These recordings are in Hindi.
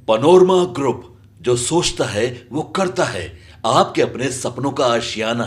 पनोरमा ग्रुप, जो सोचता है वो करता है। आपके अपने सपनों का आशियाना।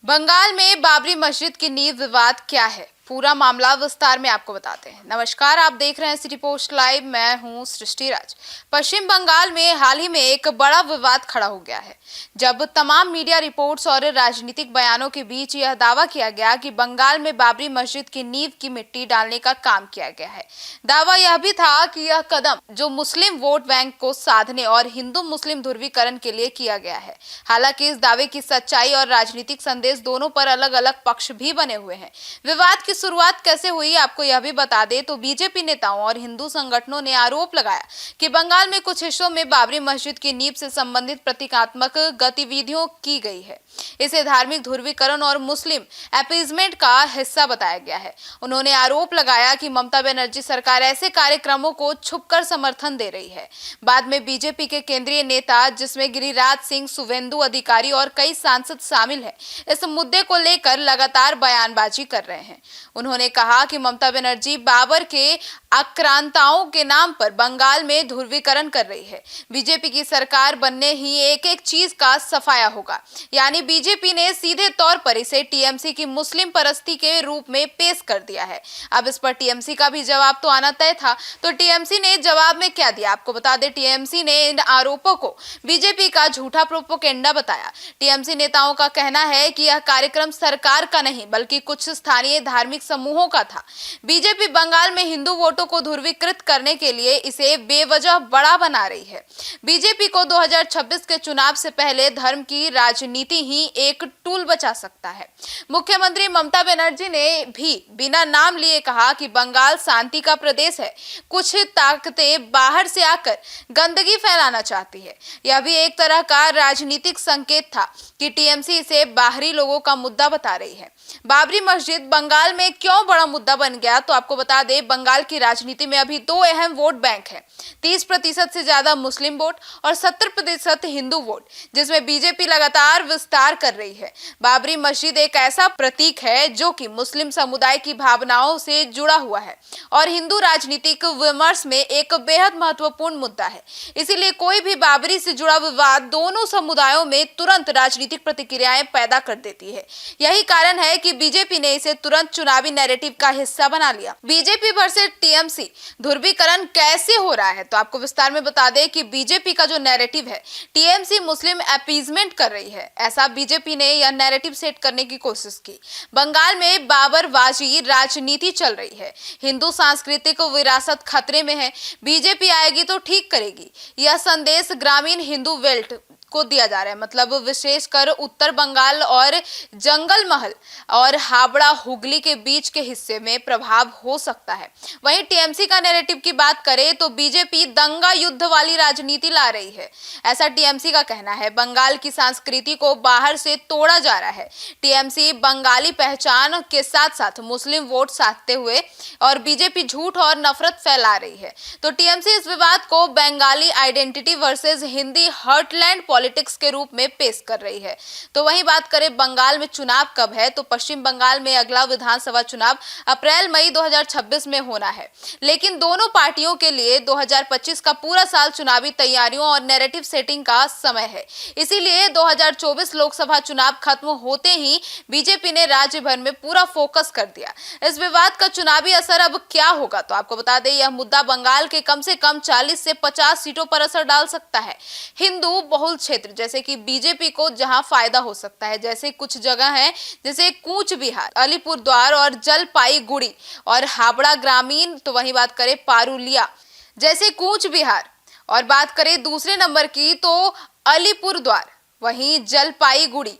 बंगाल में बाबरी मस्जिद की नींव विवाद क्या है, पूरा मामला विस्तार में आपको बताते हैं। नमस्कार, आप देख रहे हैं सिटी पोस्ट लाइव। मैं हूं सृष्टि राज। पश्चिम बंगाल में हाल ही में एक बड़ा विवाद खड़ा हो गया है, जब तमाम मीडिया रिपोर्ट्स और राजनीतिक बयानों के बीच यह दावा किया गया कि बंगाल में बाबरी मस्जिद की नींव की मिट्टी डालने का काम किया गया है। दावा यह भी था कि यह कदम जो मुस्लिम वोट बैंक को साधने और हिंदू मुस्लिम ध्रुवीकरण के लिए किया गया है। हालांकि इस दावे की सच्चाई और राजनीतिक संदेश दोनों पर अलग अलग पक्ष भी बने हुए हैं। विवाद की शुरुआत कैसे हुई, आपको यह भी बता दें तो बीजेपी नेताओं और हिंदू संगठनों ने आरोप लगाया कि बंगाल में कुछ हिस्सों में बाबरी मस्जिद की नींव से संबंधित प्रतीकात्मक गतिविधियों की गई है। इसे धार्मिक ध्रुवीकरण और मुस्लिम अपीजमेंट का हिस्सा बताया गया है। उन्होंने आरोप लगाया कि ममता बनर्जी सरकार ऐसे कार्यक्रमों को छुपकर समर्थन दे रही है। बाद में बीजेपी के केंद्रीय नेता, जिसमें गिरिराज सिंह, शुभेंदु अधिकारी और कई सांसद शामिल हैं, इस मुद्दे को लेकर लगातार बयानबाजी कर रहे हैं। उन्होंने कहा कि ममता बनर्जी बाबर के आक्रांताओं के नाम पर बंगाल में ध्रुवीकरण कर रही है। बीजेपी की सरकार बनने ही एक एक चीज का सफाया होगा, यानी बीजेपी ने सीधे तौर पर इसे टीएमसी की मुस्लिम परस्ती के रूप में पेश कर दिया है। अब इस पर टीएमसी का भी जवाब तो आना तय था। तो टीएमसी ने जवाब में क्या दिया, आपको बता दें। टीएमसी ने इन आरोपों को बीजेपी का झूठा प्रोपेगेंडा बताया। टीएमसी नेताओं का कहना है कि यह कार्यक्रम सरकार का नहीं बल्कि कुछ स्थानीय धार्मिक समूहों का था। बीजेपी बंगाल में हिंदू वोटों को ध्रुवीकृत करने के लिए इसे बेवजह बड़ा बना रही है। बीजेपी को 2026 के चुनाव से पहले धर्म की राजनीति ही एक टूल बचा सकता है। मुख्यमंत्री ममता बनर्जी ने भी बिना नाम लिए कहा कि बंगाल शांति का प्रदेश है। कुछ ताकतें बाहर से आकर गंदगी फैलाना चाहती है। यह भी एक तरह का राजनीतिक संकेत था कि टीएमसी इसे बाहरी लोगों का मुद्दा बता रही है। बाबरी मस्जिद बंगाल में क्यों बड़ा मुद्दा बन गया, तो आपको बता दें, बंगाल की राजनीति में अभी दो अहम वोट बैंक हैं। 30% से ज्यादा मुस्लिम वोट और 70% हिंदू वोट, जिसमें बीजेपी लगातार विस्तार कर रही है। बाबरी मस्जिद एक ऐसा प्रतीक है जो कि मुस्लिम समुदाय की भावनाओं से जुड़ा हुआ है और हिंदू राजनीतिक विमर्श में एक बेहद महत्वपूर्ण मुद्दा है। इसीलिए कोई भी बाबरी से जुड़ा विवाद दोनों समुदायों में तुरंत राजनीतिक प्रतिक्रियाएं पैदा कर देती है। यही कारण है कि बीजेपी ने इसे तुरंत चुनावी नैरेटिव का हिस्सा बना लिया। बीजेपी वर्सेस टीएमसी ध्रुवीकरण कैसे हो रहा है, तो आपको विस्तार में बता दें कि बीजेपी का जो नैरेटिव है, टीएमसी मुस्लिम अपीजमेंट कर रही है, ऐसा बीजेपी ने यह नैरेटिव सेट करने की कोशिश की। बंगाल में बाबरवाजी राजनीति चल रही है, हिंदू सांस्कृतिक विरासत खतरे में है, बीजेपी आएगी तो ठीक करेगी। यह संदेश ग्रामीण हिंदू बेल्ट को दिया जा रहा है, मतलब विशेषकर उत्तर बंगाल और जंगल महल और हावड़ा हुगली के बीच के हिस्से में प्रभाव हो सकता है। वहीं टीएमसी का नैरेटिव की बात करें तो बीजेपी दंगा युद्ध वाली राजनीति ला रही है, ऐसा टीएमसी का कहना है। बंगाल की संस्कृति को बाहर से तोड़ा जा रहा है। टीएमसी बंगाली पहचान के साथ साथ मुस्लिम वोट साधते हुए और बीजेपी झूठ और नफरत फैला रही है। तो टीएमसी इस विवाद को Bengali identity versus Hindi heartland politics के रूप में पेश कर रही है। तो वहीं बात करें बंगाल में चुनाव कब है, तो पश्चिम बंगाल में अगला विधानसभा चुनाव अप्रैल मई 2026 में होना है। लेकिन दोनों पार्टियों के लिए 2025 का पूरा साल चुनावी तैयारियों और नैरेटिव सेटिंग का समय है। इसीलिए 2024 लोकसभा चुनाव खत्म होते ही बीजेपी ने राज्य भर में पूरा फोकस कर दिया। इस विवाद का चुनावी असर अब क्या होगा, तो आपको बता दें, यह मुद्दा बंगाल के कम से कम 40 से 50 सीटों पर असर डाल सकता है। हिंदू बहुल क्षेत्र जैसे कि बीजेपी को जहां फायदा हो सकता है, जैसे कुछ जगह है जैसे कूच बिहार, अलीपुरद्वार और जलपाईगुड़ी और हावड़ा ग्रामीण। तो वहीं बात करें पारुलिया जैसे कूच बिहार, और बात करें दूसरे नंबर की तो अलीपुरद्वार, वहीं जलपाईगुड़ी,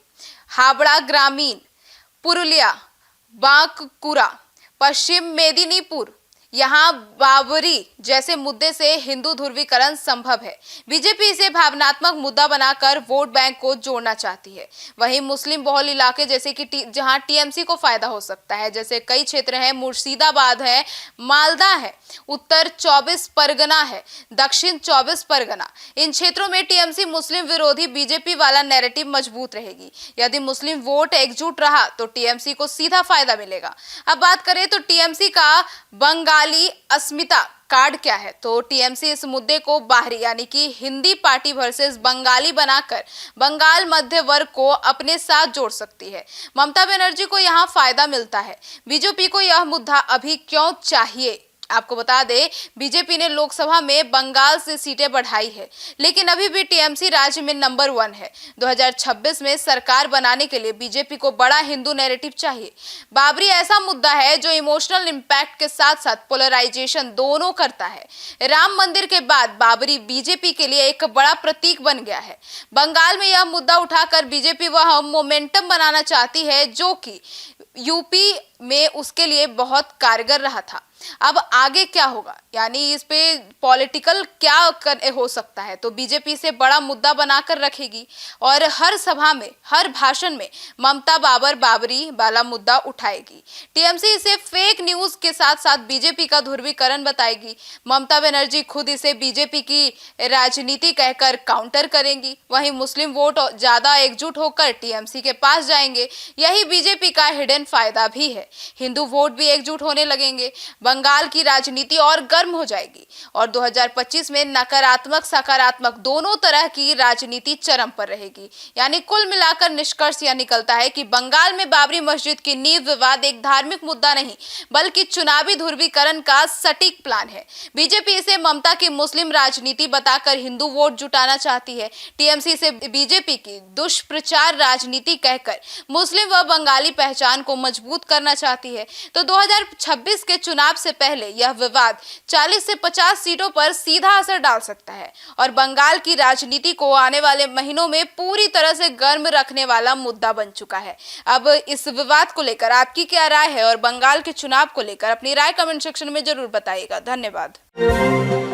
हावड़ा ग्रामीण, पुरुलिया, बांकुरा, पश्चिम मेदिनीपुर, यहाँ बाबरी जैसे मुद्दे से हिंदू ध्रुवीकरण संभव है। बीजेपी इसे भावनात्मक मुद्दा बनाकर वोट बैंक को जोड़ना चाहती है। वहीं मुस्लिम बहुल इलाके जैसे कि जहां टीएमसी को फायदा हो सकता है, जैसे कई क्षेत्र हैं, मुर्शिदाबाद है, मालदा है, उत्तर 24 परगना है, दक्षिण 24 परगना, इन क्षेत्रों में टीएमसी मुस्लिम विरोधी बीजेपी वाला नैरेटिव मजबूत रहेगी। यदि मुस्लिम वोट एकजुट रहा तो टीएमसी को सीधा फायदा मिलेगा। अब बात करें तो टीएमसी का बंगाली अस्मिता कार्ड क्या है, तो टीएमसी इस मुद्दे को बाहरी यानी कि हिंदी पार्टी वर्सेस बंगाली बनाकर बंगाल मध्य वर्ग को अपने साथ जोड़ सकती है। ममता बनर्जी को यहां फायदा मिलता है। बीजेपी को यह मुद्दा अभी क्यों चाहिए? आपको बता दें, बीजेपी ने लोकसभा में बंगाल से सीटें बढ़ाई है, लेकिन अभी भी टीएमसी राज्य में नंबर 1 है। 2026 में सरकार बनाने के लिए बीजेपी को बड़ा हिंदू नैरेटिव चाहिए। बाबरी ऐसा मुद्दा है जो इमोशनल इंपैक्ट के साथ साथ पोलराइजेशन दोनों करता है। राम मंदिर के बाद बाबरी बीजेपी के लिए एक बड़ा प्रतीक बन गया है। बंगाल में यह मुद्दा उठाकर बीजेपी वह मोमेंटम बनाना चाहती है जो कि यूपी में उसके लिए बहुत कारगर रहा था। अब आगे क्या होगा, यानी इस पे पॉलिटिकल क्या हो सकता है, तो बीजेपी से बड़ा मुद्दा बनाकर रखेगी और हर सभा में, हर भाषण में ममता बाबरी वाला मुद्दा उठाएगी। टीएमसी इसे फेक न्यूज के साथ साथ बीजेपी का ध्रुवीकरण बताएगी। ममता बनर्जी खुद इसे बीजेपी की राजनीति कहकर काउंटर करेंगी। वहीं मुस्लिम वोट ज्यादा एकजुट होकर टीएमसी के पास जाएंगे। यही बीजेपी का हिडन फायदा भी है। हिंदू वोट भी एकजुट होने लगेंगे। बंगाल की राजनीति और गर्म हो जाएगी और 2025 में नकारात्मक सकारात्मक दोनों तरह की राजनीति चरम पर रहेगी। यानी कुल मिलाकर निष्कर्ष यह निकलता है कि बंगाल में बाबरी मस्जिद की नींव विवाद एक धार्मिक मुद्दा नहीं बल्कि चुनावी ध्रुवीकरण का सटीक प्लान है। बीजेपी इसे ममता की मुस्लिम राजनीति बताकर हिंदू वोट जुटाना चाहती है। टीएमसी से बीजेपी की दुष्प्रचार राजनीति कहकर मुस्लिम व बंगाली पहचान को मजबूत करना चाहती है। तो 2026 के चुनाव से पहले यह विवाद 40 से 50 सीटों पर सीधा असर डाल सकता है और बंगाल की राजनीति को आने वाले महीनों में पूरी तरह से गर्म रखने वाला मुद्दा बन चुका है। अब इस विवाद को लेकर आपकी क्या राय है और बंगाल के चुनाव को लेकर अपनी राय कमेंट सेक्शन में जरूर बताइएगा। धन्यवाद।